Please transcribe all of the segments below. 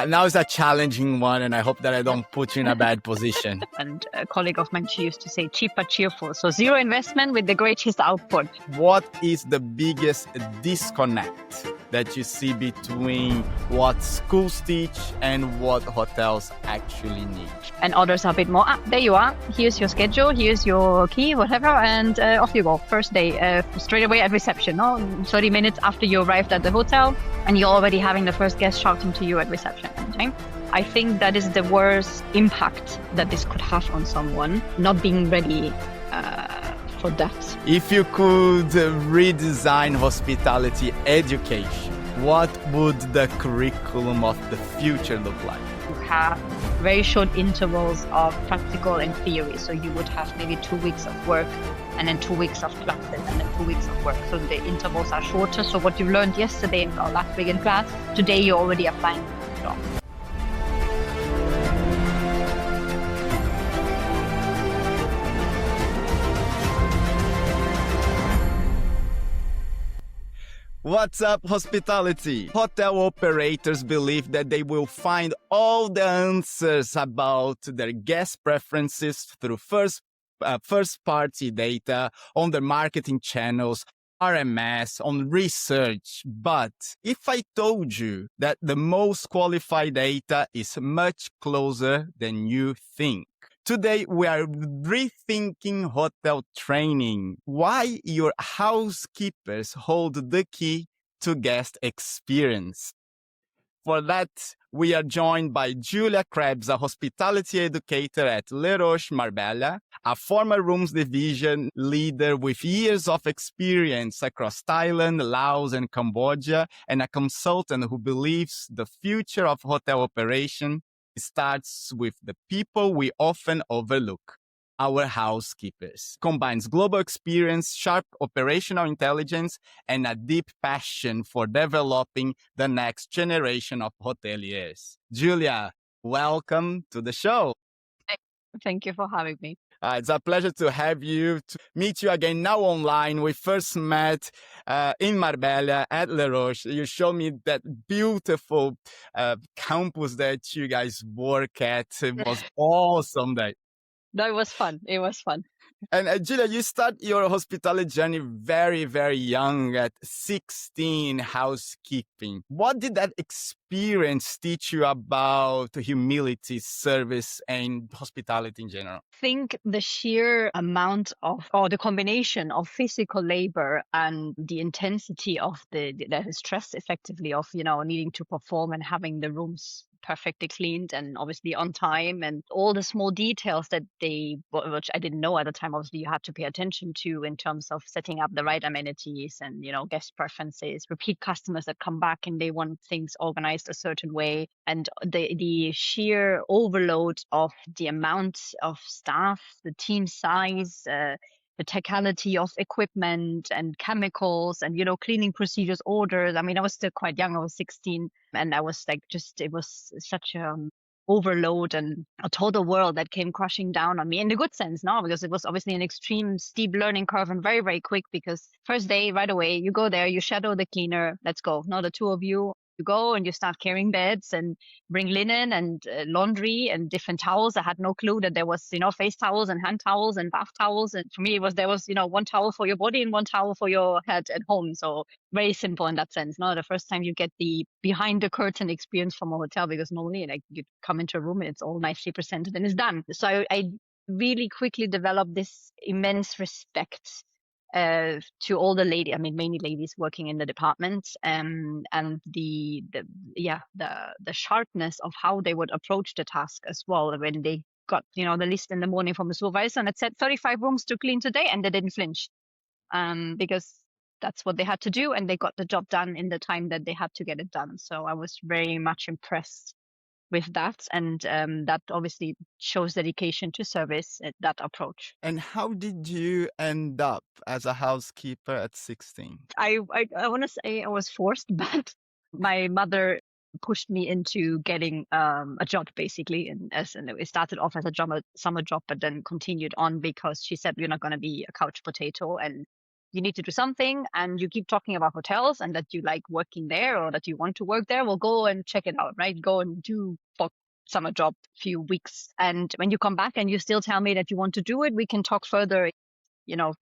Now it's a challenging one, and I hope that I don't put you in a bad position. And a colleague of mine, she used to say cheap but cheerful. So zero investment with the greatest output. What is the biggest disconnect that you see between what schools teach and what hotels actually need? And others are a bit more, there you are. Here's your schedule. Here's your key, whatever. And off you go. First day, straight away at reception. 30 minutes after you arrived at the hotel and you're already having the first guest shouting to you at reception. Okay? I think that is the worst impact that this could have on someone, not being ready for that. If you could redesign hospitality education, what would the curriculum of the future look like? You have very short intervals of practical and theory. So you would have maybe 2 weeks of work and then 2 weeks of classes and then 2 weeks of work. So the intervals are shorter. So what you learned yesterday or last week in class, today you're already applying to the job. What's up, hospitality? Hotel operators believe that they will find all the answers about their guest preferences through first-party data on their marketing channels, RMS, on research. But if I told you that the most qualified data is much closer than you think? Today, we are rethinking hotel training. Why your housekeepers hold the key to guest experience. For that, we are joined by Julia Krebs, a hospitality educator at Les Roches Marbella, a former rooms division leader with years of experience across Thailand, Laos, and Cambodia, and a consultant who believes the future of hotel operation starts with the people we often overlook, our housekeepers. Combines global experience, sharp operational intelligence, and a deep passion for developing the next generation of hoteliers. Julia, welcome to the show. Thank you for having me. It's a pleasure to have you, to meet you again now online. We first met in Marbella at Les Roches. You showed me that beautiful campus that you guys work at. It was awesome. No, it was fun. It was fun. And Julia, you start your hospitality journey very, very young at 16, housekeeping. What did that experience teach you about humility, service, and hospitality in general? I think the sheer amount of, or the combination of physical labor and the intensity of the stress effectively of, needing to perform and having the rooms perfectly cleaned and obviously on time and all the small details that which I didn't know at the time, obviously you had to pay attention to in terms of setting up the right amenities and, guest preferences, repeat customers that come back and they want things organized a certain way. And the sheer overload of the amount of staff, the team size, the technicality of equipment and chemicals and, cleaning procedures, orders. I mean, I was still quite young. I was 16 and I was like, it was such overload and a total world that came crashing down on me in the good sense, no, because it was obviously an extreme steep learning curve and very, very quick because first day right away, you go there, you shadow the cleaner, let's go. Now the two of you go and you start carrying beds and bring linen and laundry and different towels. I had no clue that there was, face towels and hand towels and bath towels. And for me, there was, one towel for your body and one towel for your head at home. So very simple in that sense. No, the first time you get the behind the curtain experience from a hotel, because normally like you come into a room and it's all nicely presented and it's done. So I really quickly developed this immense respect to all the ladies, I mean, mainly ladies working in the department, and the sharpness of how they would approach the task as well. When they got, the list in the morning from the supervisor and it said 35 rooms to clean today, and they didn't flinch, because that's what they had to do, and they got the job done in the time that they had to get it done. So I was very much impressed with that, and that obviously shows dedication to service, that approach. And how did you end up as a housekeeper at 16? I want to say I was forced, but my mother pushed me into getting a job basically, and it started off as a summer job, but then continued on because she said, you're not going to be a couch potato and you need to do something and you keep talking about hotels and that you like working there or that you want to work there, well, go and check it out, right? Go and do for summer job few weeks. And when you come back and you still tell me that you want to do it, we can talk further.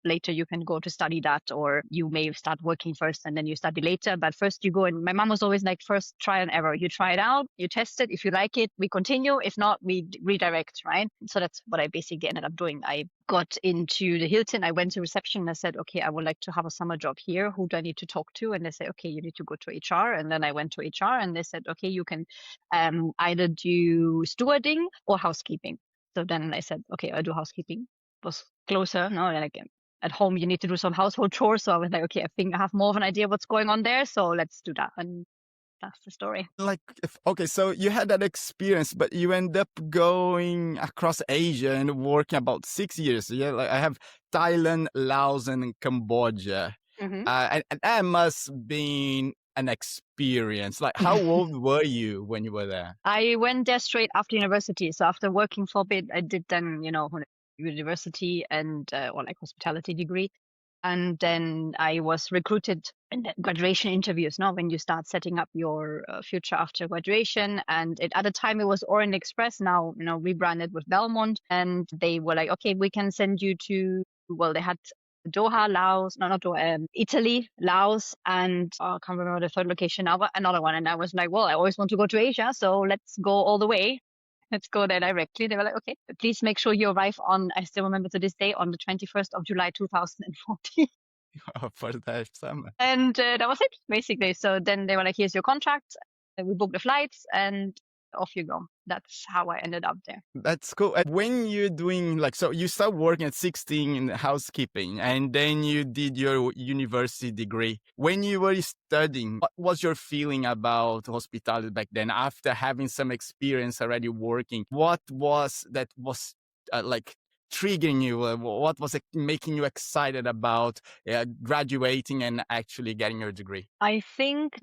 Later you can go to study that, or you may start working first and then you study later. But first you go, and my mom was always like, first try and error. You try it out, you test it. If you like it, we continue. If not, we redirect, right? So that's what I basically ended up doing. I got into the Hilton. I went to reception and I said, okay, I would like to have a summer job here. Who do I need to talk to? And they said, okay, you need to go to HR. And then I went to HR and they said, okay, you can either do stewarding or housekeeping. So then I said, okay, I'll do housekeeping. Was closer, no, like at home you need to do some household chores. So I was like, okay, I think I have more of an idea what's going on there. So let's do that. And that's the story. Okay, so you had that experience, but you end up going across Asia and working about 6 years. Yeah, like I have Thailand, Laos, and Cambodia. Mm-hmm. And that must been an experience. Like, how old were you when you were there? I went there straight after university. So after working for a bit, I did then, university and or like hospitality degree. And then I was recruited in the graduation interviews, now when you start setting up your future after graduation. And at the time it was Orient Express, now, rebranded with Belmont. And they were like, okay, we can send you to, well, they had Doha, Laos, no, not Doha, Italy, Laos, and I can't remember the third location now, but another one. And I was like, well, I always want to go to Asia, so let's go all the way. Let's go there directly. They were like, okay, please make sure you arrive on, I still remember to this day, on the 21st of July, 2014. For that summer. And that was it, basically. So then they were like, here's your contract. We booked the flights and off you go. That's how I ended up there. That's cool. And when you're doing so you start working at 16 in housekeeping and then you did your university degree. When you were studying, what was your feeling about hospitality back then after having some experience already working? What was triggering you? What was making you excited about graduating and actually getting your degree? I think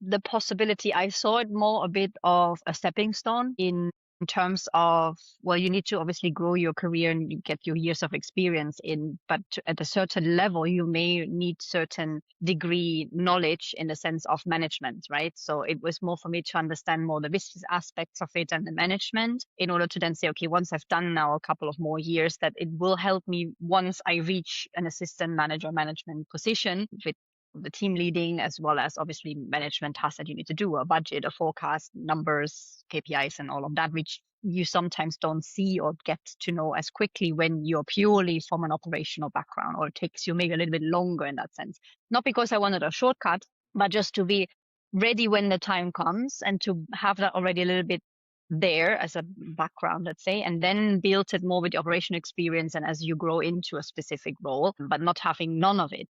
the possibility, I saw it more a bit of a stepping stone in terms of, well, you need to obviously grow your career and you get your years of experience but at a certain level, you may need certain degree knowledge in the sense of management, right? So it was more for me to understand more the business aspects of it and the management in order to then say, okay, once I've done now a couple of more years, that it will help me once I reach an assistant manager management position with the team leading, as well as obviously management tasks that you need to do, a budget, a forecast, numbers, KPIs, and all of that, which you sometimes don't see or get to know as quickly when you're purely from an operational background, or it takes you maybe a little bit longer in that sense. Not because I wanted a shortcut, but just to be ready when the time comes and to have that already a little bit there as a background, let's say, and then build it more with the operational experience and as you grow into a specific role, but not having none of it.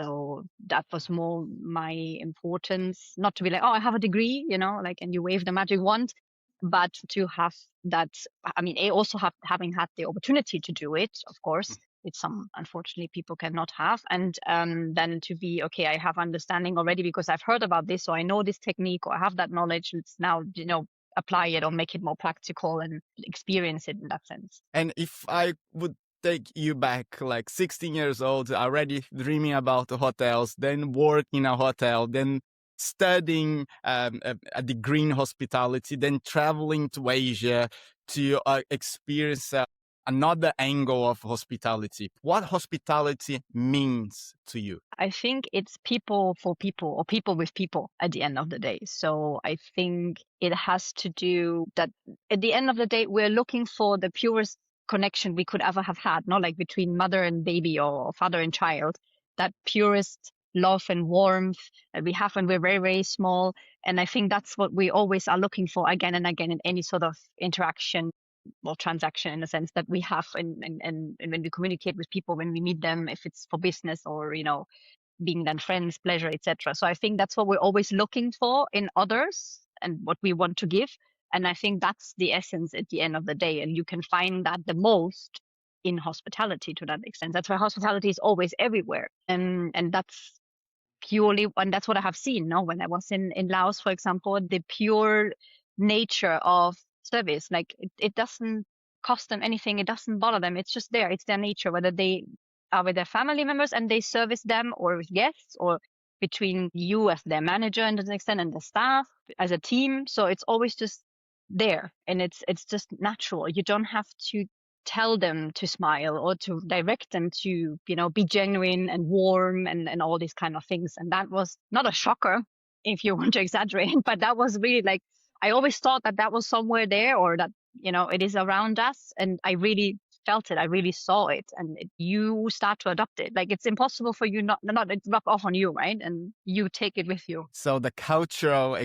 So that was more my importance, not to be like, oh, I have a degree, and you wave the magic wand, but to have that. I mean, also having had the opportunity to do it, of course, it's some, unfortunately, people cannot have. And then to be, okay, I have understanding already because I've heard about this, so I know this technique, or I have that knowledge. Let's now, apply it or make it more practical and experience it in that sense. And if I would take you back 16 years old, already dreaming about the hotels, then work in a hotel, then studying a degree in hospitality, then traveling to Asia to experience another angle of hospitality. What hospitality means to you? I think it's people for people, or people with people at the end of the day. So I think it has to do that at the end of the day, we're looking for the purest connection we could ever have had, not like between mother and baby or father and child, that purest love and warmth that we have when we're very, very small. And I think that's what we always are looking for again and again in any sort of interaction or transaction, in a sense that we have and when we communicate with people, when we meet them, if it's for business or being then friends, pleasure, etc. So I think that's what we're always looking for in others and what we want to give. And I think that's the essence at the end of the day. And you can find that the most in hospitality to that extent. That's why hospitality is always everywhere. And that's purely, and that's what I have seen when I was in Laos, for example, the pure nature of service. Like it doesn't cost them anything. It doesn't bother them. It's just there. It's their nature, whether they are with their family members and they service them, or with guests, or between you as their manager and to an extent and the staff as a team. So it's always just there, and it's just natural. You don't have to tell them to smile or to direct them to, be genuine and warm and all these kind of things. And that was not a shocker, if you want to exaggerate, but that was really like, I always thought that was somewhere there, or that, it is around us. And I really felt it. I really saw it. And you start to adopt it. Like, it's impossible for you not to rub off on you, right? And you take it with you. So the cultural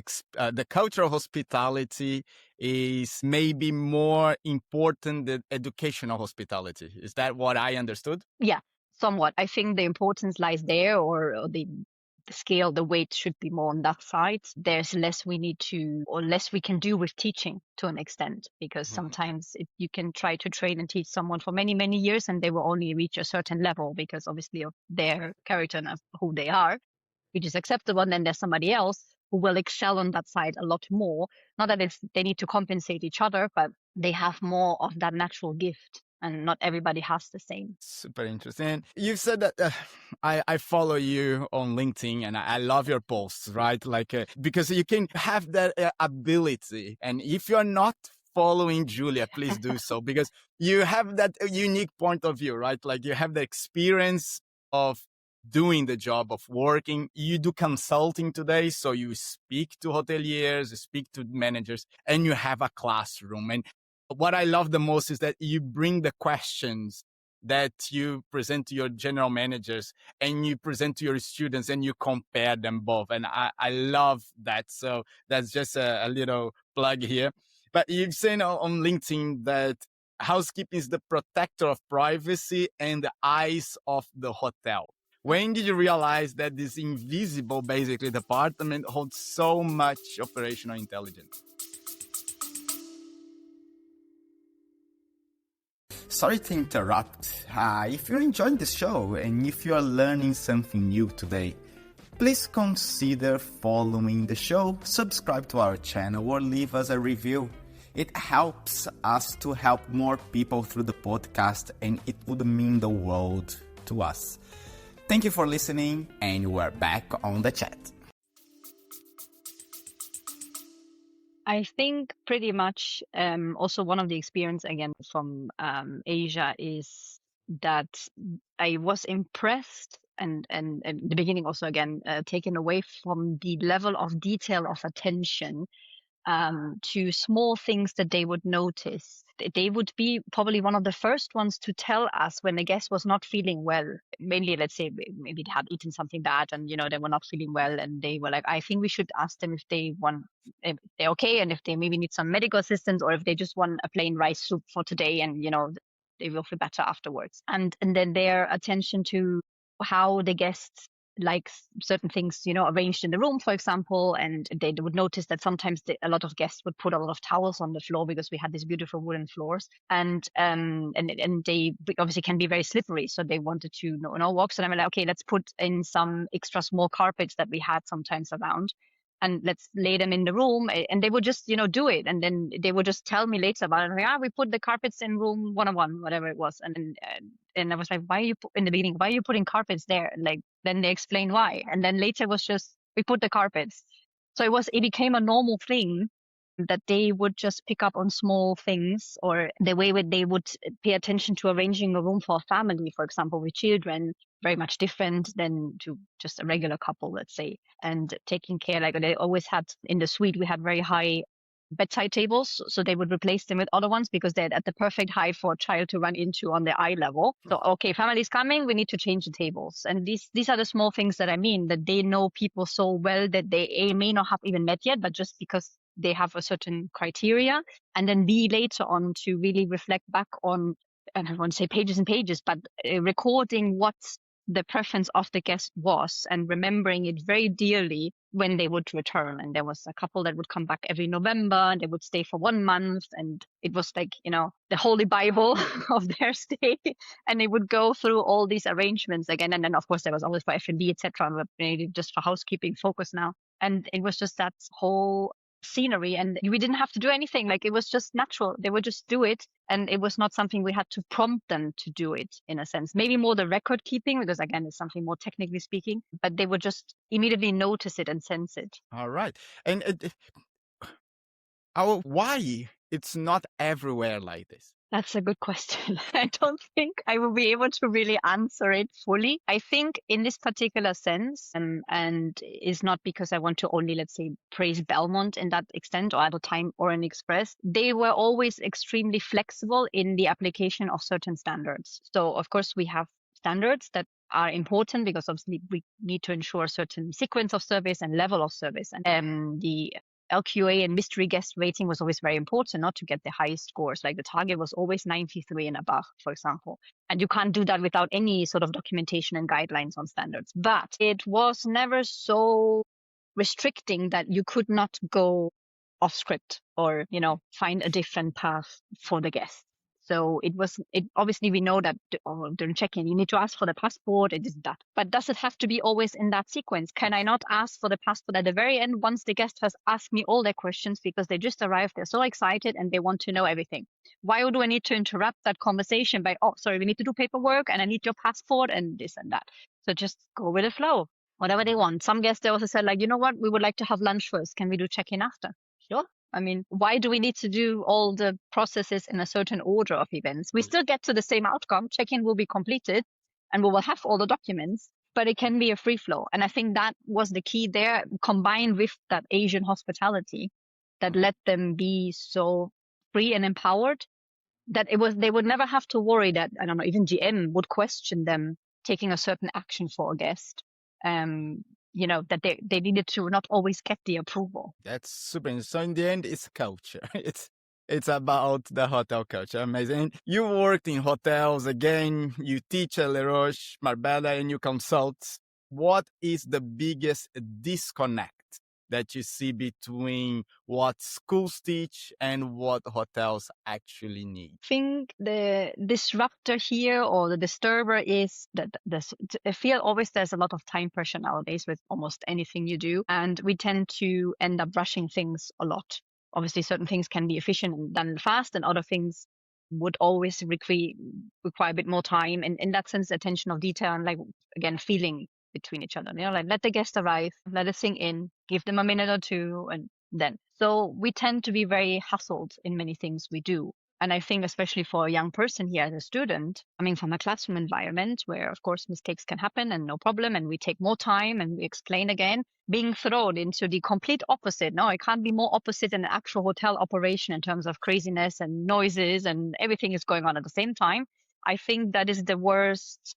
hospitality is maybe more important than educational hospitality. Is that what I understood? Yeah, somewhat. I think the importance lies there, or the scale, the weight should be more on that side. There's less we need to, or less we can do with teaching to an extent, because sometimes you can try to train and teach someone for many, many years and they will only reach a certain level because obviously of their character and of who they are, which is acceptable. And then there's somebody else who will excel on that side a lot more. Not that they need to compensate each other, but they have more of that natural gift. And not everybody has the same. Super interesting. You've said that I follow you on LinkedIn and I love your posts, right? Like, because you can have that ability. And if you're not following Julia, please do so, because you have that unique point of view, right? Like, you have the experience of doing the job of working. You do consulting today. So you speak to hoteliers, you speak to managers, and you have a classroom. And what I love the most is that you bring the questions that you present to your general managers and you present to your students and you compare them both. And I love that. So that's just a little plug here. But you've said on LinkedIn that housekeeping is the protector of privacy and the eyes of the hotel. When did you realize that this invisible, basically, department holds so much operational intelligence? Sorry to interrupt. If you're enjoying this show and if you're learning something new today, please consider following the show, subscribe to our channel, or leave us a review. It helps us to help more people through the podcast, and it would mean the world to us. Thank you for listening, and we're back on the chat. I think pretty much also one of the experience again from Asia is that I was impressed and in the beginning also again taken away from the level of detail of attention to small things that they would notice. They would be probably one of the first ones to tell us when a guest was not feeling well. Mainly, let's say maybe they had eaten something bad and, they were not feeling well. And they were like, I think we should ask them if they're okay, and if they maybe need some medical assistance, or if they just want a plain rice soup for today and, they will feel better afterwards. And then their attention to how the guests like certain things, arranged in the room, for example, and they would notice that sometimes a lot of guests would put a lot of towels on the floor because we had these beautiful wooden floors, and they obviously can be very slippery. So they wanted to walk. So I'm like, okay, let's put in some extra small carpets that we had sometimes around, and let's lay them in the room. And they would just, do it. And then they would just tell me later about it. Like, we put the carpets in room 101, whatever it was. And I was like, in the beginning, why are you putting carpets there? And then they explained why. And then later it was just, we put the carpets. So it became a normal thing that they would just pick up on small things, or the way they would pay attention to arranging a room for a family, for example, with children, very much different than to just a regular couple, let's say. And taking care, like they always had in the suite, we had very high bedside tables, so they would replace them with other ones because they're at the perfect height for a child to run into on their eye level. So, okay, family's coming, we need to change the tables. And these are the small things that I mean, that they know people so well that they may not have even met yet, but just because they have a certain criteria, and then be later on to really reflect back on, and I won't say pages and pages, but recording what the preference of the guest was and remembering it very dearly when they would return. And there was a couple that would come back every November and they would stay for 1 month. And it was like, the Holy Bible of their stay. And they would go through all these arrangements again. And then, of course, there was always for F&B, etc., but maybe just for housekeeping focus now. And it was just that whole scenery, and we didn't have to do anything. Like, it was just natural. They would just do it. And it was not something we had to prompt them to do it, in a sense. Maybe more the record keeping, because again, it's something more technically speaking, but they would just immediately notice it and sense it. All right. And why it's not everywhere like this? That's a good question. I don't think I will be able to really answer it fully. I think in this particular sense, and it's not because I want to only, let's say, praise Belmont in that extent, or at the time Orient Express, they were always extremely flexible in the application of certain standards. So of course we have standards that are important because obviously we need to ensure a certain sequence of service and level of service. And the LQA and mystery guest rating was always very important, not to get the highest scores. Like, the target was always 93 and above, for example. And you can't do that without any sort of documentation and guidelines on standards. But it was never so restricting that you could not go off script or, find a different path for the guest. So obviously we know that during check-in, you need to ask for the passport, it is that. But does it have to be always in that sequence? Can I not ask for the passport at the very end once the guest has asked me all their questions because they just arrived, they're so excited and they want to know everything? Why do I need to interrupt that conversation by, oh, sorry, we need to do paperwork and I need your passport and this and that? So just go with the flow, whatever they want. Some guests, they also said, like, you know what, we would like to have lunch first. Can we do check-in after? Sure. I mean, why do we need to do all the processes in a certain order of events? We still get to the same outcome. Check-in will be completed and we will have all the documents, but it can be a free flow. And I think that was the key there, combined with that Asian hospitality that let them be so free and empowered, that they would never have to worry that, I don't know, even GM would question them taking a certain action for a guest. That they needed to not always get the approval. That's super interesting. So in the end, it's culture. It's about the hotel culture. Amazing. You worked in hotels again. You teach at Le Roche, Marbella, and you consult. What is the biggest disconnect that you see between what schools teach and what hotels actually need? I think the disruptor here, or the disturber, is that I feel always there's a lot of time pressure nowadays with almost anything you do. And we tend to end up rushing things a lot. Obviously, certain things can be efficient and done fast, and other things would always require a bit more time. And in that sense, attention of detail and, like, again, feeling between each other, like, let the guest arrive, let it sink in, give them a minute or two, and then. So we tend to be very hustled in many things we do. And I think especially for a young person here as a student, coming from a classroom environment where, of course, mistakes can happen and no problem, and we take more time and we explain again, being thrown into the complete opposite. No, it can't be more opposite than an actual hotel operation in terms of craziness and noises and everything is going on at the same time. I think that is the worst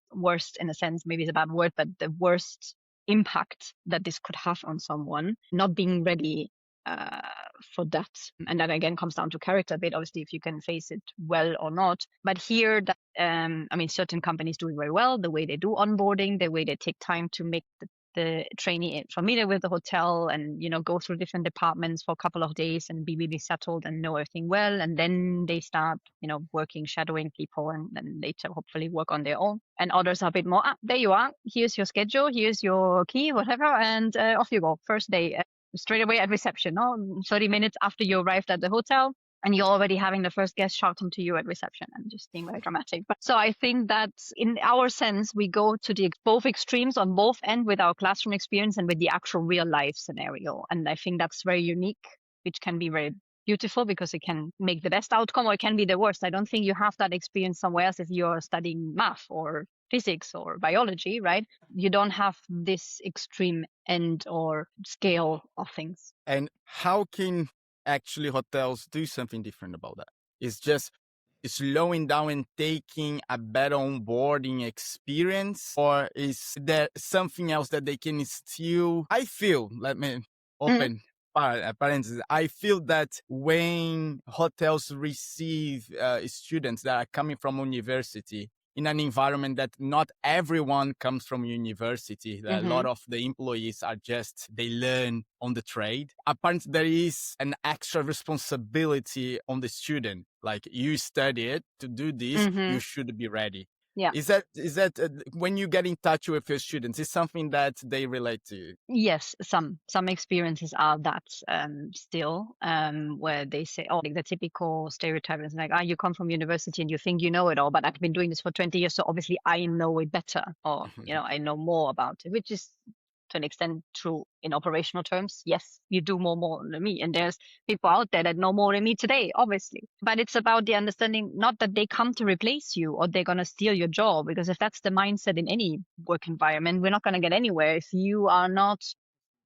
in a sense, maybe it's a bad word, but the worst impact that this could have on someone, not being ready for that. And that again comes down to character a bit, obviously, if you can face it well or not. But here, certain companies do it very well, the way they do onboarding, the way they take time to make the trainee familiar with the hotel and, go through different departments for a couple of days and be really settled and know everything well. And then they start, working, shadowing people, and then later hopefully work on their own. And others are a bit more, there you are, here's your schedule, here's your key, whatever, and off you go. First day, straight away at reception, 30 minutes after you arrived at the hotel, and you're already having the first guest shouting to you at reception. I'm just being very dramatic. But so I think that in our sense, we go to both extremes on both ends with our classroom experience and with the actual real life scenario. And I think that's very unique, which can be very beautiful because it can make the best outcome, or it can be the worst. I don't think you have that experience somewhere else if you're studying math or physics or biology, right? You don't have this extreme end or scale of things. And how can actually hotels do something different about that? It's just slowing down and taking a better onboarding experience, or is there something else that they can still? I feel, let me open parentheses, I feel that when hotels receive students that are coming from university in an environment that not everyone comes from university. A lot of the employees they learn on the trade. Apparently, there is an extra responsibility on the student. Like, you study it to do this, you should be ready. Yeah. Is that when you get in touch with your students, is something that they relate to? Yes, some experiences are that still where they say, oh, like the typical stereotype is like, you come from university and you think you know it all, but I've been doing this for 20 years, so obviously I know it better, or I know more about it, which is to an extent true in operational terms. Yes, you do more than me, and there's people out there that know more than me today, obviously. But it's about the understanding, not that they come to replace you or they're going to steal your job, because if that's the mindset in any work environment, we're not going to get anywhere. If you are not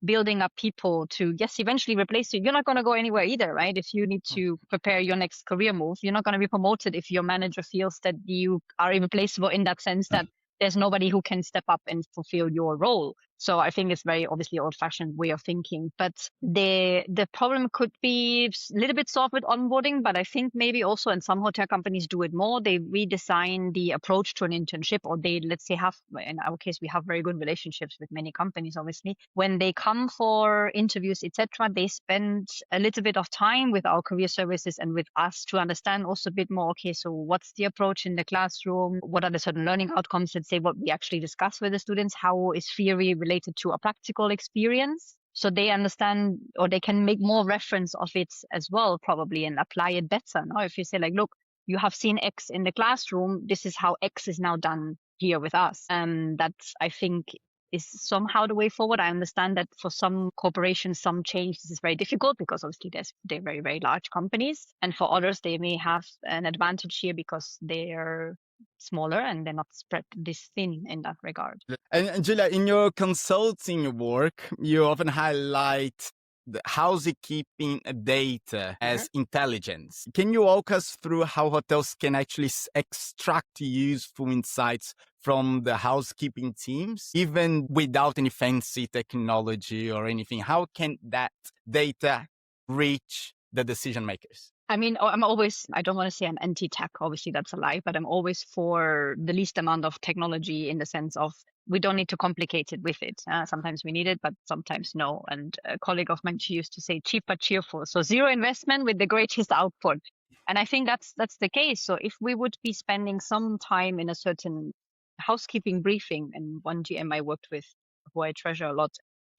building up people to, yes, eventually replace you, you're not going to go anywhere either, right? If you need to prepare your next career move, you're not going to be promoted if your manager feels that you are irreplaceable, in that sense that there's nobody who can step up and fulfill your role. So I think it's very obviously old-fashioned way of thinking, but the problem could be a little bit solved with onboarding, but I think maybe also, and some hotel companies do it more, they redesign the approach to an internship, or they, let's say, have, in our case, we have very good relationships with many companies, obviously. When they come for interviews, etc., they spend a little bit of time with our career services and with us to understand also a bit more, okay, so what's the approach in the classroom? What are the certain learning outcomes? Let's say what we actually discuss with the students. How is theory related to a practical experience? So they understand, or they can make more reference of it as well, probably, and apply it better. Now, if you say like, look, you have seen X in the classroom, this is how X is now done here with us. That, I think, is somehow the way forward. I understand that for some corporations, some change, this is very difficult because obviously they're very, very large companies. And for others, they may have an advantage here because they're smaller and they're not spread this thin in that regard. And Julia, in your consulting work, you often highlight the housekeeping data as intelligence. Can you walk us through how hotels can actually extract useful insights from the housekeeping teams, even without any fancy technology or anything? How can that data reach the decision makers? I mean, I'm always, I don't want to say I'm anti-tech, obviously that's a lie, but I'm always for the least amount of technology, in the sense of we don't need to complicate it with it. Sometimes we need it, but sometimes no. And a colleague of mine, she used to say cheap but cheerful. So zero investment with the greatest output. And I think that's the case. So if we would be spending some time in a certain housekeeping briefing, and one GM I worked with, who I treasure a lot,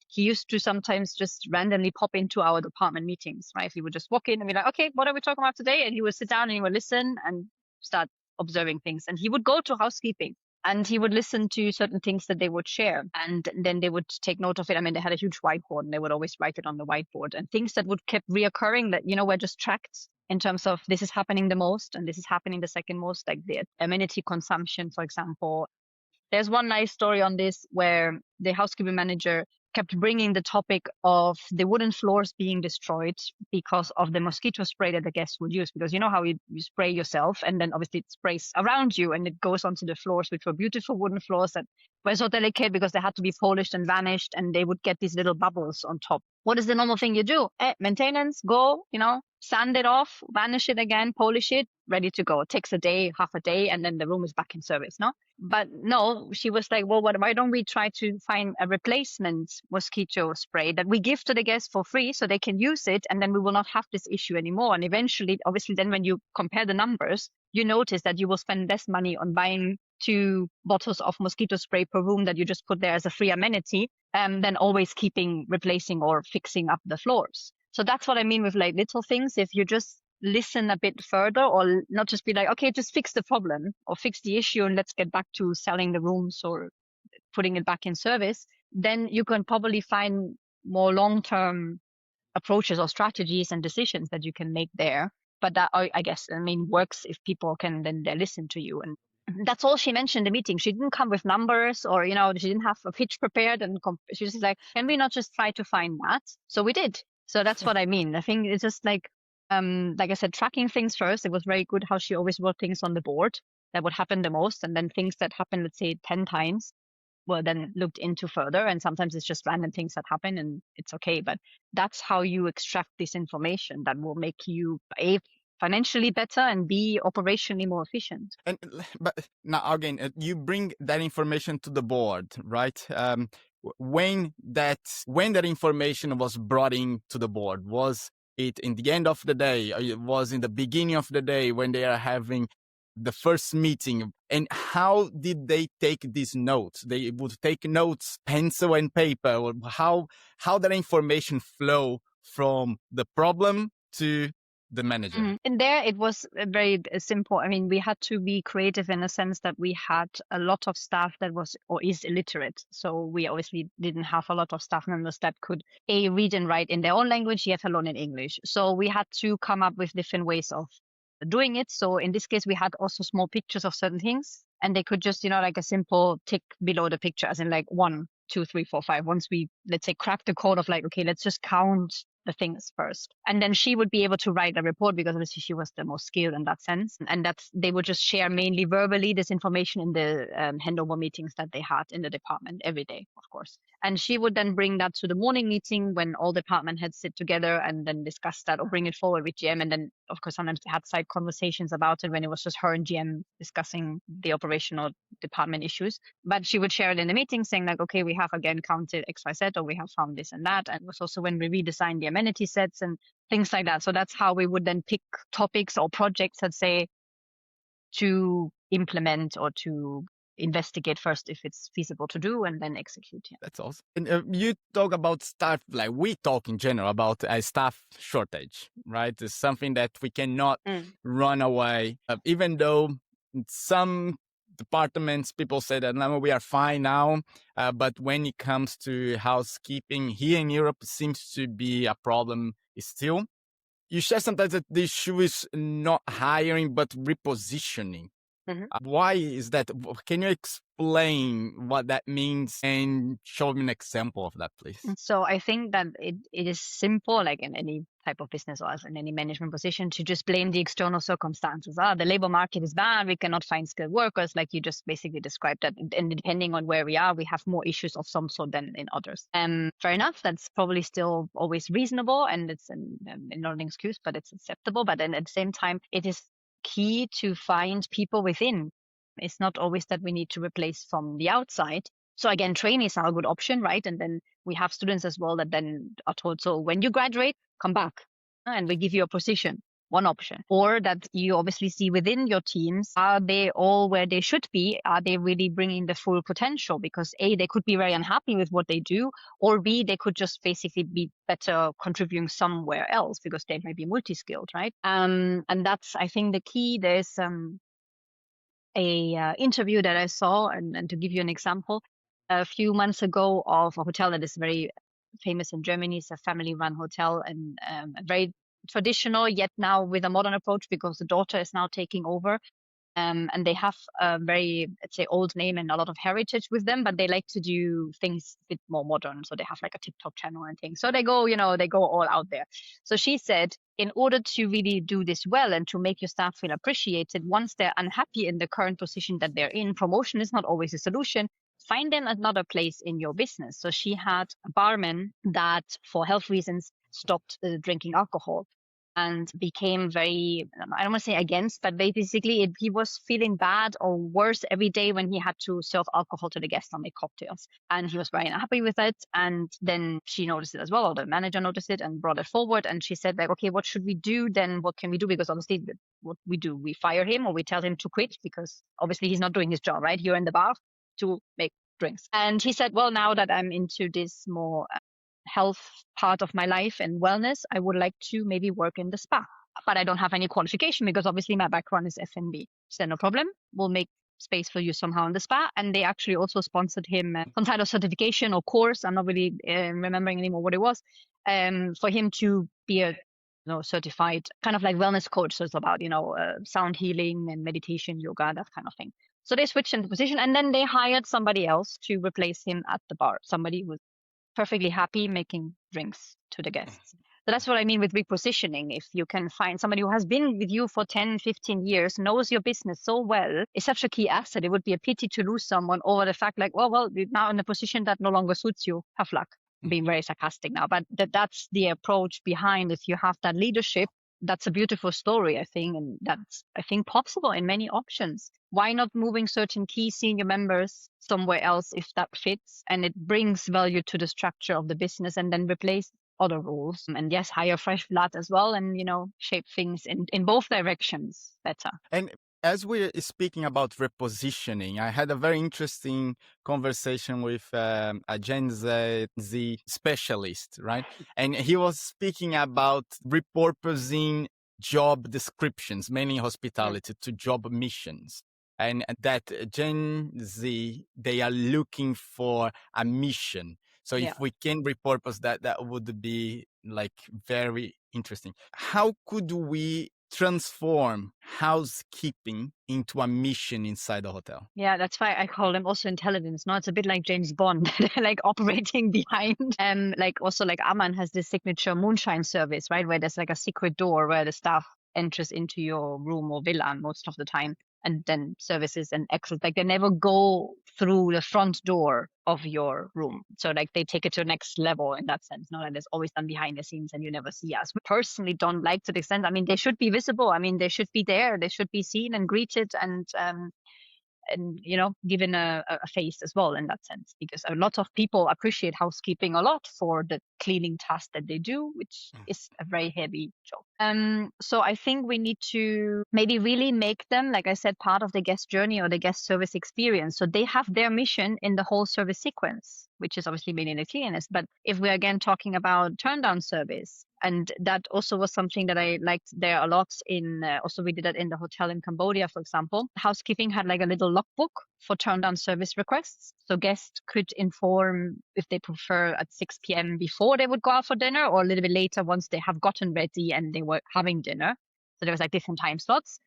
he used to sometimes just randomly pop into our department meetings, right? He would just walk in and be like, okay, what are we talking about today? And he would sit down and he would listen and start observing things. And he would go to housekeeping and he would listen to certain things that they would share. And then they would take note of it. I mean, they had a huge whiteboard and they would always write it on the whiteboard, and things that would keep reoccurring that, were just tracked in terms of this is happening the most and this is happening the second most, like the amenity consumption, for example. There's one nice story on this where the housekeeping manager kept bringing the topic of the wooden floors being destroyed because of the mosquito spray that the guests would use. Because you know how you spray yourself and then obviously it sprays around you and it goes onto the floors, which were beautiful wooden floors that were so delicate because they had to be polished and vanished, and they would get these little bubbles on top. What is the normal thing you do? Maintenance, go, sand it off, vanish it again, polish it, ready to go. It takes a day, half a day, and then the room is back in service, no? But no, she was like, well, why don't we try to find a replacement mosquito spray that we give to the guests for free so they can use it, and then we will not have this issue anymore. And eventually, obviously, then when you compare the numbers, you notice that you will spend less money on buying 2 bottles of mosquito spray per room that you just put there as a free amenity, than always replacing or fixing up the floors. So that's what I mean with like little things. If you just listen a bit further, or not just be like, okay, just fix the problem or fix the issue and let's get back to selling the rooms or putting it back in service, then you can probably find more long-term approaches or strategies and decisions that you can make there. But that, I guess, works if people can then listen to you. And that's all she mentioned in the meeting. She didn't come with numbers or, she didn't have a pitch prepared, and she was just like, can we not just try to find that? So we did. So that's what I mean. I think it's just like I said, tracking things first. It was very good how she always wrote things on the board that would happen the most. And then things that happen, let's say 10 times, were then looked into further. And sometimes it's just random things that happen and it's okay. But that's how you extract this information that will make you A, financially better, and B, operationally more efficient. But now again, you bring that information to the board, right? When that information was brought into the board, was it in the end of the day? It was in the beginning of the day when they are having the first meeting, and how did they take these notes? They would take notes, pencil and paper, or how that information flow from the problem to the manager. And there it was very simple. I mean, we had to be creative in a sense that we had a lot of staff that was or is illiterate. So we obviously didn't have a lot of staff members that could read and write in their own language, yet alone in English. So we had to come up with different ways of doing it. So in this case, we had also small pictures of certain things, and they could just, like a simple tick below the picture, as in like 1, 2, 3, 4, 5. Once we, let's say, crack the code of like, okay, let's just count the things first. And then she would be able to write a report because obviously she was the most skilled in that sense. And they would just share mainly verbally this information in the handover meetings that they had in the department every day, of course. And she would then bring that to the morning meeting when all department heads sit together and then discuss that or bring it forward with GM. And then, of course, sometimes they had side conversations about it when it was just her and GM discussing the operational department issues. But she would share it in the meeting saying like, okay, we have again counted XYZ, or we have found this and that. And it was also when we redesigned the amenity sets and things like that. So that's how we would then pick topics or projects, let's say, to implement or to investigate first if it's feasible to do, and then execute. Yeah. That's awesome. And you talk about staff, like we talk in general about a staff shortage, right? It's something that we cannot run away. Even though in some departments, people say that no, we are fine now. But when it comes to housekeeping here in Europe, it seems to be a problem still. You share sometimes that the issue is not hiring, but repositioning. Why is that? Can you explain what that means and show me an example of that, please? So I think that it is simple, like in any type of business or as in any management position, to just blame the external circumstances. The labor market is bad. We cannot find skilled workers, like you just basically described that. And depending on where we are, we have more issues of some sort than in others. Fair enough. That's probably still always reasonable, and it's not an excuse, but it's acceptable. But then at the same time, it is key to find people within. It's not always that we need to replace from the outside. So again, trainees are a good option, right? And then we have students as well that then are told, so when you graduate, come back and we give you a position, one option. Or that you obviously see within your teams, are they all where they should be? Are they really bringing the full potential? Because A, they could be very unhappy with what they do, or B, they could just basically be better contributing somewhere else because they might be multi-skilled, right? And that's, I think, the key. There's a interview that I saw, and to give you an example, a few months ago of a hotel that is very famous in Germany. It's a family-run hotel, and very traditional, yet now with a modern approach because the daughter is now taking over. And they have a very, let's say, old name and a lot of heritage with them, but they like to do things a bit more modern. So they have like a TikTok channel and things. So they go all out there. So she said, in order to really do this well and to make your staff feel appreciated, once they're unhappy in the current position that they're in, promotion is not always a solution. Find them another place in your business. So she had a barman that, for health reasons, stopped drinking alcohol and became very, I don't want to say against, but basically he was feeling bad or worse every day when he had to serve alcohol to the guests and make cocktails. And he was very unhappy with it. And then she noticed it as well, or the manager noticed it and brought it forward. And she said, like, okay, what should we do then? What can we do? Because obviously what we do, we fire him or we tell him to quit because obviously he's not doing his job, right? You're in the bar to make drinks. And he said, well, now that I'm into this more health part of my life and wellness, I would like to maybe work in the spa, but I don't have any qualification because obviously my background is F&B. So no problem, we'll make space for you somehow in the spa. And they actually also sponsored him some kind of certification or course, I'm not really remembering anymore what it was, for him to be a certified kind of like wellness coach. So it's about sound healing and meditation, yoga, that kind of thing. So they switched into position, and then they hired somebody else to replace him at the bar, somebody who was perfectly happy making drinks to the guests. So that's what I mean with repositioning. If you can find somebody who has been with you for 10, 15 years, knows your business so well, it's such a key asset. It would be a pity to lose someone over the fact like, well, you're now in a position that no longer suits you. Have luck. I'm being very sarcastic now, but that's the approach behind. If you have that leadership, that's a beautiful story, I think, and that's, I think, possible in many options. Why not moving certain key senior members somewhere else if that fits and it brings value to the structure of the business, and then replace other roles? And yes, hire fresh blood as well, and shape things in both directions better. And as we're speaking about repositioning, I had a very interesting conversation with a Gen Z specialist, right? And he was speaking about repurposing job descriptions, mainly hospitality, to job missions. And that Gen Z, they are looking for a mission. So Yeah. if we can repurpose that, that would be like very interesting. How could we transform housekeeping into a mission inside the hotel? Yeah, that's why I call them also intelligence. No, it's a bit like James Bond, like operating behind. Like also like Aman has this signature moonshine service, right? Where there's like a secret door where the staff enters into your room or villa most of the time, and then services and exits. Like they never go through the front door of your room. So like they take it to the next level in that sense. No, like there's always done behind the scenes and you never see us. We personally don't like to the extent. I mean, they should be visible. I mean, they should be there. They should be seen and greeted and given a face as well in that sense, because a lot of people appreciate housekeeping a lot for the cleaning task that they do, which is a very heavy job. So I think we need to maybe really make them, like I said, part of the guest journey or the guest service experience, so they have their mission in the whole service sequence, which is obviously mainly the cleanliness. But if we're again talking about turn down service, and that also was something that I liked there a lot in, also we did that in the hotel in Cambodia, for example. Housekeeping had like a little logbook for turn down service requests. So guests could inform if they prefer at 6 p.m. before they would go out for dinner, or a little bit later once they have gotten ready and they were having dinner. So there was like different time slots.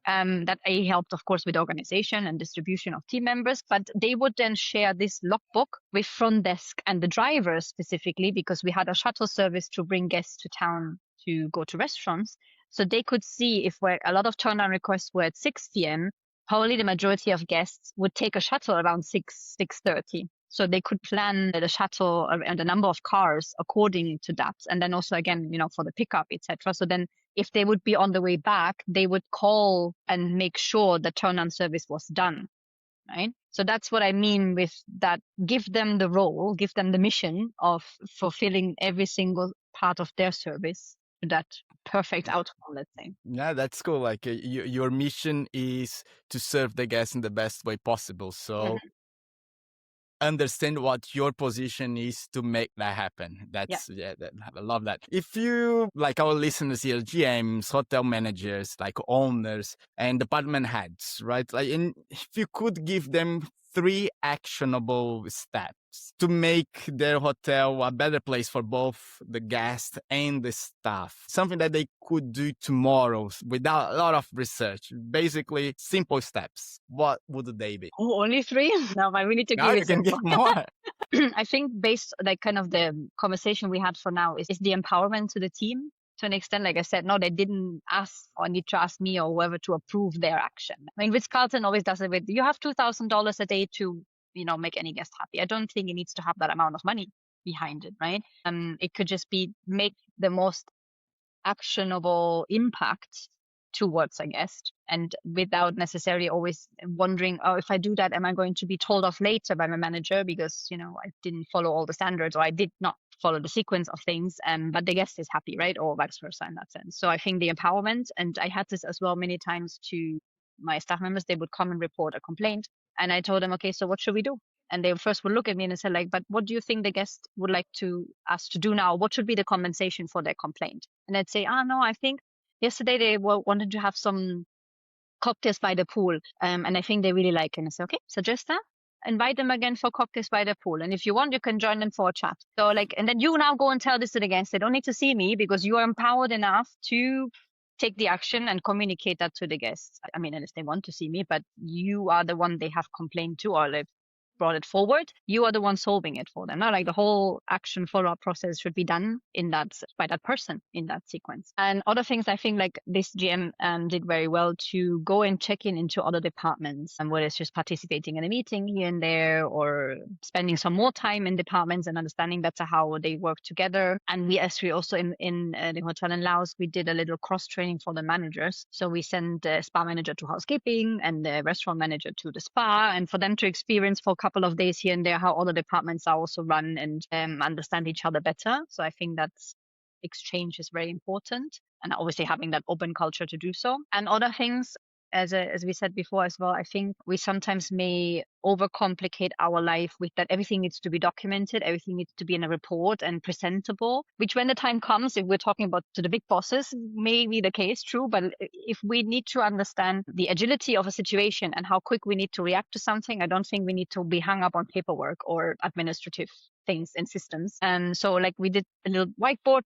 That helped, of course, with organization and distribution of team members, but they would then share this logbook with front desk and the drivers specifically, because we had a shuttle service to bring guests to town to go to restaurants. So they could see if a lot of turn down requests were at 6 p.m., probably the majority of guests would take a shuttle around 6:30. So they could plan the shuttle and the number of cars according to that. And then also, again, for the pickup, etc. So then if they would be on the way back, they would call and make sure the turn-on service was done, right? So that's what I mean with that. Give them the role, give them the mission of fulfilling every single part of their service to that perfect outcome, let's say. Yeah, that's cool. Like your mission is to serve the guests in the best way possible. So understand what your position is to make that happen. That's I love that. If you, like our listeners here, GMs, hotel managers, like owners and department heads, right? Like, if you could give them 3 actionable steps to make their hotel a better place for both the guest and the staff, something that they could do tomorrow without a lot of research, basically simple steps, what would they be? Oh, only 3? No, I really need to Now give you it can give simple. more. I think based like kind of the conversation we had for now is the empowerment to the team to an extent. Like I said, no, they didn't ask or need to ask me or whoever to approve their action. I mean, Ritz-Carlton always does it with, you have $2,000 a day to, make any guest happy. I don't think it needs to have that amount of money behind it, right? It could just be make the most actionable impact towards a guest, and without necessarily always wondering, oh, if I do that, am I going to be told off later by my manager because I didn't follow all the standards, or I did not follow the sequence of things, but the guest is happy, right? Or vice versa in that sense. So I think the empowerment, and I had this as well many times to my staff members, they would come and report a complaint, and I told them, okay, so what should we do? And they first would look at me and say, like, but what do you think the guest would like to us to do now? What should be the compensation for their complaint? And I'd say, no, I think yesterday they wanted to have some cocktails by the pool. And I think they really like it. And I said, okay, suggest that. Invite them again for cocktails by the pool. And if you want, you can join them for a chat. So and then you now go and tell this to the guests. They don't need to see me because you are empowered enough to take the action and communicate that to the guests. I mean, unless they want to see me, but you are the one they have complained to, or they've brought it forward. You are the one solving it for them. Not like the whole action follow-up process should be done by that person in that sequence. And other things, I think like this GM did very well to go and check into other departments, and whether it's just participating in a meeting here and there, or spending some more time in departments and understanding better how they work together. And we also in the hotel in Laos, we did a little cross training for the managers. So we sent the spa manager to housekeeping and the restaurant manager to the spa, and for them to experience for a couple of days here and there how other departments are also run, and understand each other better. So I think that's exchange is very important, and obviously having that open culture to do so. And other things, as we said before as well, I think we sometimes may overcomplicate our life with that everything needs to be documented, everything needs to be in a report and presentable, which when the time comes, if we're talking about to the big bosses, may be the case, true. But if we need to understand the agility of a situation and how quick we need to react to something, I don't think we need to be hung up on paperwork or administrative things and systems. And so like we did a little whiteboard,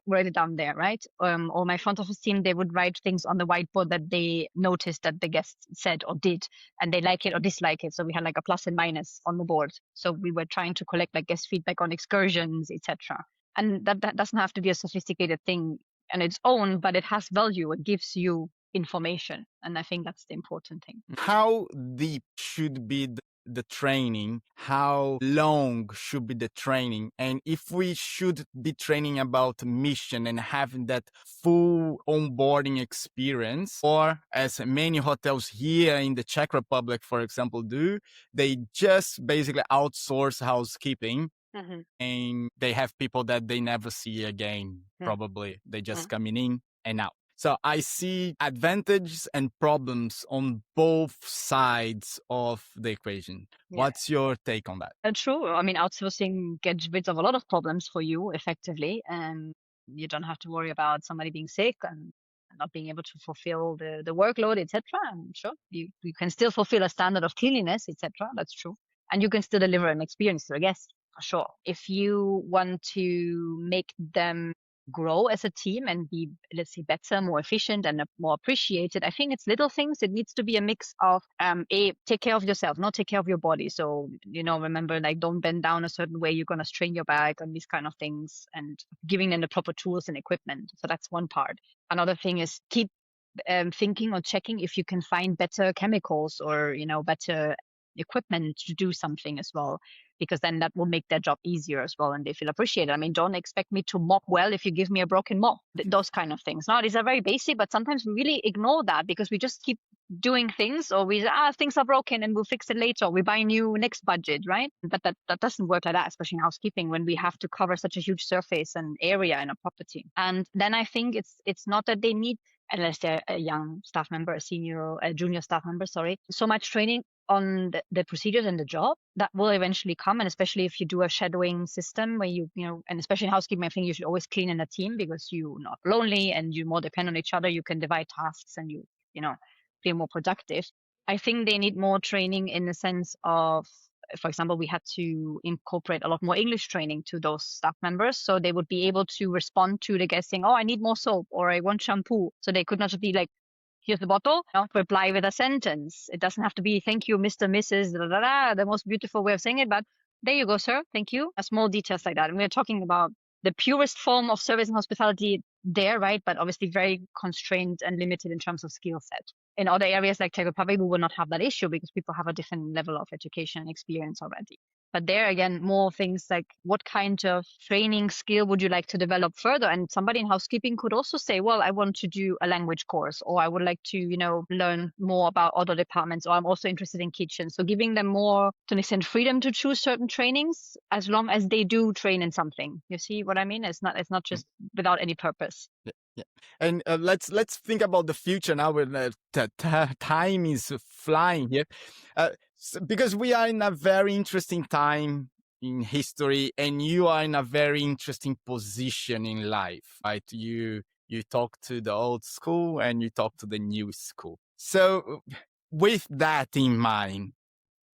write it down there, right? Or my front office team, they would write things on the whiteboard that they noticed that the guests said or did, and they like it or dislike it. So we had like a plus and minus on the board. So we were trying to collect like guest feedback on excursions, etc. And that doesn't have to be a sophisticated thing on its own, but it has value. It gives you information. And I think that's the important thing. How deep should be the training? How long should be the training? And if we should be training about mission and having that full onboarding experience, or as many hotels here in the Czech Republic, for example, do, they just basically outsource housekeeping. Mm-hmm. And they have people that they never see again, probably. They just coming in and out. So I see advantages and problems on both sides of the equation. Yeah. What's your take on that? True. I mean, outsourcing gets rid of a lot of problems for you effectively. And you don't have to worry about somebody being sick and not being able to fulfill the workload, etc. I'm sure you can still fulfill a standard of cleanliness, etc. That's true. And you can still deliver an experience to a guest, for sure. If you want to make them grow as a team and be, let's say, better, more efficient and more appreciated, I think it's little things. It needs to be a mix of take care of yourself, not take care of your body. So, remember, like, don't bend down a certain way, you're going to strain your back and these kind of things, and giving them the proper tools and equipment. So that's one part. Another thing is keep thinking or checking if you can find better chemicals or, better equipment to do something as well, because then that will make their job easier as well and they feel appreciated. I mean, don't expect me to mop well if you give me a broken mop. Those kind of things. Now, these are very basic, but sometimes we really ignore that because we just keep doing things, or we things are broken and we'll fix it later, or we buy new next budget, right? But that doesn't work like that, especially in housekeeping, when we have to cover such a huge surface and area in a property. And then I think it's not that they need, unless they're a young staff member, a junior staff member, so much training on the procedures and the job that will eventually come. And especially if you do a shadowing system where and especially in housekeeping, I think you should always clean in a team because you're not lonely and you more depend on each other. You can divide tasks and you feel more productive. I think they need more training in the sense of, for example, we had to incorporate a lot more English training to those staff members. So they would be able to respond to the guest saying, oh, I need more soap or I want shampoo. So they could not just be like, here's the bottle, reply with a sentence. It doesn't have to be, thank you, Mr., Mrs., the most beautiful way of saying it. But there you go, sir. Thank you. Small details like that. And we're talking about the purest form of service and hospitality there, right? But obviously very constrained and limited in terms of skill set. In other areas like Czech Republic, we will not have that issue because people have a different level of education and experience already. But there again, more things like what kind of training skill would you like to develop further? And somebody in housekeeping could also say, well, I want to do a language course, or I would like to, learn more about other departments, or I'm also interested in kitchen. So giving them more, to an extent, freedom to choose certain trainings as long as they do train in something. You see what I mean? It's not just without any purpose. Yeah. And let's think about the future now when time is flying here. Because we are in a very interesting time in history and you are in a very interesting position in life, right? You talk to the old school and you talk to the new school. So with that in mind,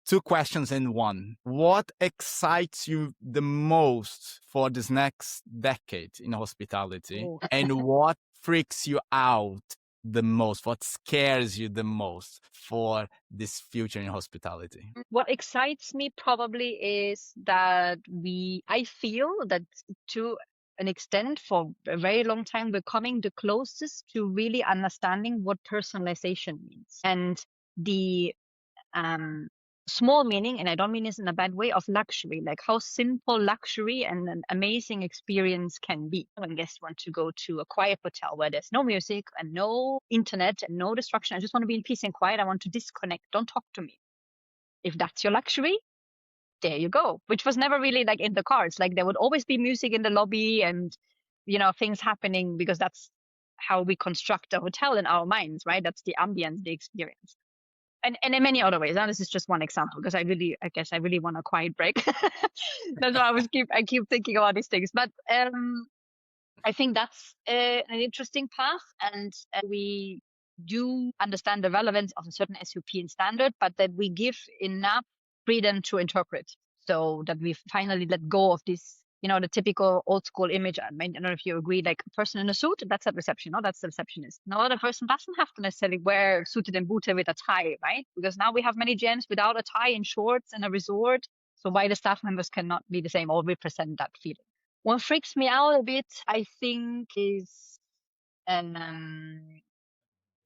2 questions in one. What excites you the most for this next decade in hospitality? Oh. And what freaks you out the most? What scares you the most for this future in hospitality? What excites me probably is that I feel that to an extent for a very long time, we're coming the closest to really understanding what personalization means. And the small meaning, and I don't mean this in a bad way, of luxury, like how simple luxury and an amazing experience can be. When guests want to go to a quiet hotel where there's no music and no internet and no distraction, I just want to be in peace and quiet. I want to disconnect. Don't talk to me. If that's your luxury, there you go. Which was never really like in the cards. Like there would always be music in the lobby and, things happening because that's how we construct a hotel in our minds, right? That's the ambience, the experience. And in many other ways. Now, this is just one example because I guess I really want a quiet break. That's why I keep thinking about these things. But I think that's an interesting path, and we do understand the relevance of a certain SOP and standard, but that we give enough freedom to interpret, so that we finally let go of this, the typical old school image. I mean, I don't know if you agree, like a person in a suit, that's a reception, no, that's the receptionist. No, the person doesn't have to necessarily wear suited and booted with a tie, right? Because now we have many gyms without a tie in shorts in a resort. So why the staff members cannot be the same or represent that feeling? What freaks me out a bit, I think, is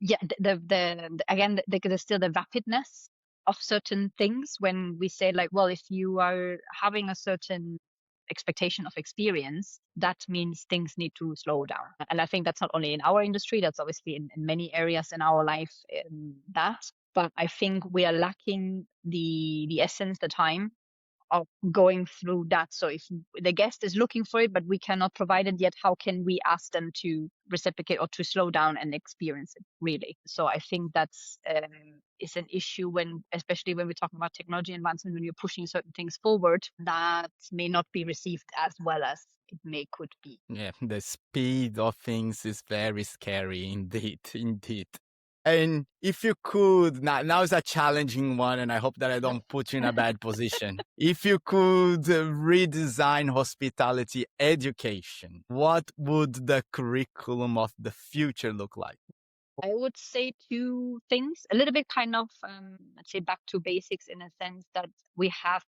yeah, again, there's still the rapidness of certain things when we say, like, well, if you are having a certain expectation of experience, that means things need to slow down. And I think that's not only in our industry, that's obviously in many areas in our life, but I think we are lacking the essence, the time of going through that. So if the guest is looking for it, but we cannot provide it yet, how can we ask them to reciprocate or to slow down and experience it, really? So I think that's is an issue especially when we're talking about technology advancement, when you're pushing certain things forward, that may not be received as well as it could be. Yeah, the speed of things is very scary indeed, indeed. And if you could, now is a challenging one, and I hope that I don't put you in a bad position. If you could redesign hospitality education, what would the curriculum of the future look like? I would say two things, a little bit kind of, let's say, back to basics, in a sense that we have,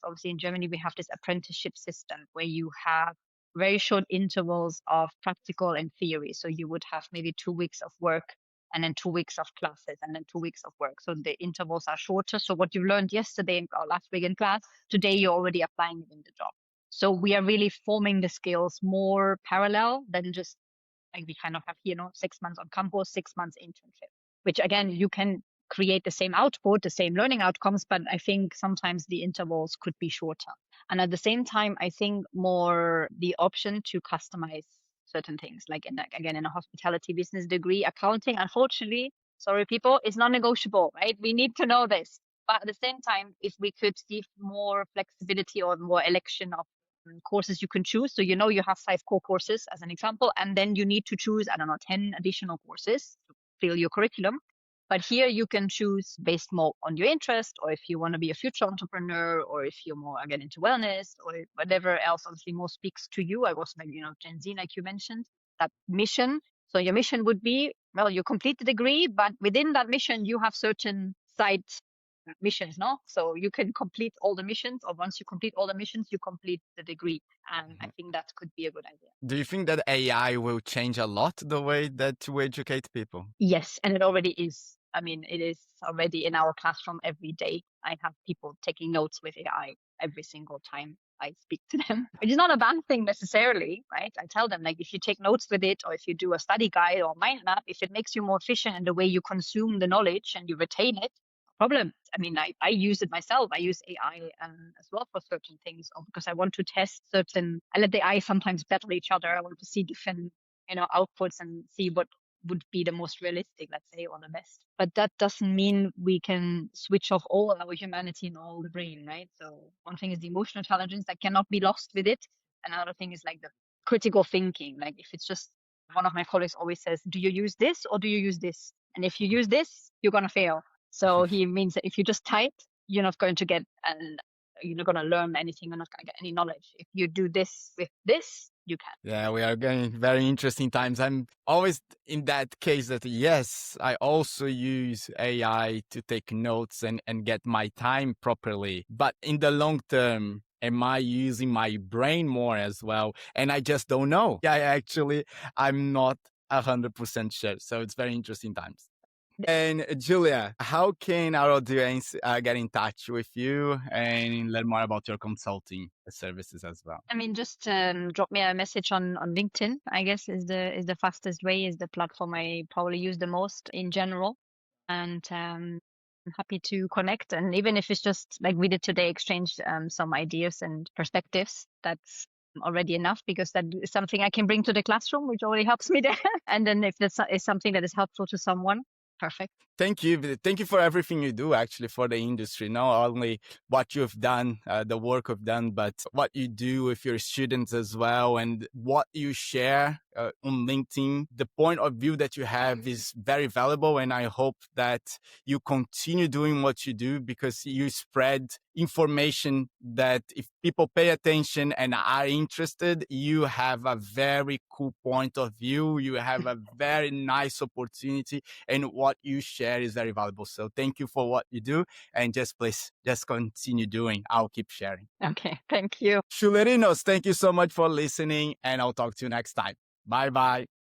obviously in Germany, we have this apprenticeship system where you have very short intervals of practical and theory. So you would have maybe 2 weeks of work and then 2 weeks of classes and then 2 weeks of work. So the intervals are shorter. So what you learned yesterday or last week in class, today you're already applying it in the job. So we are really forming the skills more parallel than just like we kind of have here, 6 months on campus, 6 months internship, which again, you can create the same output, the same learning outcomes, but I think sometimes the intervals could be shorter. And at the same time, I think more the option to customize certain things, like again, in a hospitality business degree, accounting, unfortunately, sorry people, is non-negotiable, right? We need to know this. But at the same time, if we could give more flexibility or more election of courses you can choose. So you have 5 core courses as an example, and then you need to choose, I don't know, 10 additional courses to fill your curriculum. But here you can choose based more on your interest, or if you want to be a future entrepreneur, or if you're more again into wellness, or whatever else obviously more speaks to you. I was like, Gen Z, like you mentioned, that mission. So your mission would be, well, you complete the degree, but within that mission, you have certain side missions, no? So you can complete all the missions, or once you complete all the missions, you complete the degree. And I think that could be a good idea. Do you think that AI will change a lot the way that we educate people? Yes, and it already is. I mean, it is already in our classroom every day. I have people taking notes with AI every single time I speak to them, which is not a bad thing necessarily, right? I tell them, like, if you take notes with it, or if you do a study guide or mind map, if it makes you more efficient in the way you consume the knowledge and you retain it, no problem. I mean, I use it myself. I use AI as well for certain things, or because I want to test certain, I let the AI sometimes battle each other. I want to see different, outputs and see what would be the most realistic, let's say, or the best. But that doesn't mean we can switch off all our humanity and all the brain, right? So one thing is the emotional intelligence that cannot be lost with it. Another thing is like the critical thinking. Like if it's just, one of my colleagues always says, do you use this or do you use this? And if you use this, you're going to fail. So he means that if you just type, you're not going to get, and you're not going to learn anything. You're not going to get any knowledge. If you do this with this, you can. Yeah, we are going very interesting times. I'm always in that case that, yes, I also use AI to take notes and get my time properly. But in the long term, am I using my brain more as well? And I just don't know. Yeah, I'm not 100% sure. So it's very interesting times. And Julia, how can our audience get in touch with you and learn more about your consulting services as well? I mean, just drop me a message on LinkedIn, I guess is the fastest way, is the platform I probably use the most in general. And I'm happy to connect. And even if it's just like we did today, exchange some ideas and perspectives, that's already enough, because that is something I can bring to the classroom, which already helps me there. And then if that is something that is helpful to someone, perfect. Thank you. Thank you for everything you do, actually, for the industry. Not only what you've done, the work you've done, but what you do with your students as well, and what you share on LinkedIn. The point of view that you have is very valuable, and I hope that you continue doing what you do, because you spread information that if people pay attention and are interested, you have a very cool point of view. You have a very nice opportunity, and what you share is very valuable. So thank you for what you do, and please continue doing. I'll keep sharing. Okay, thank you. Schulerinos, thank you so much for listening, and I'll talk to you next time. Bye-bye.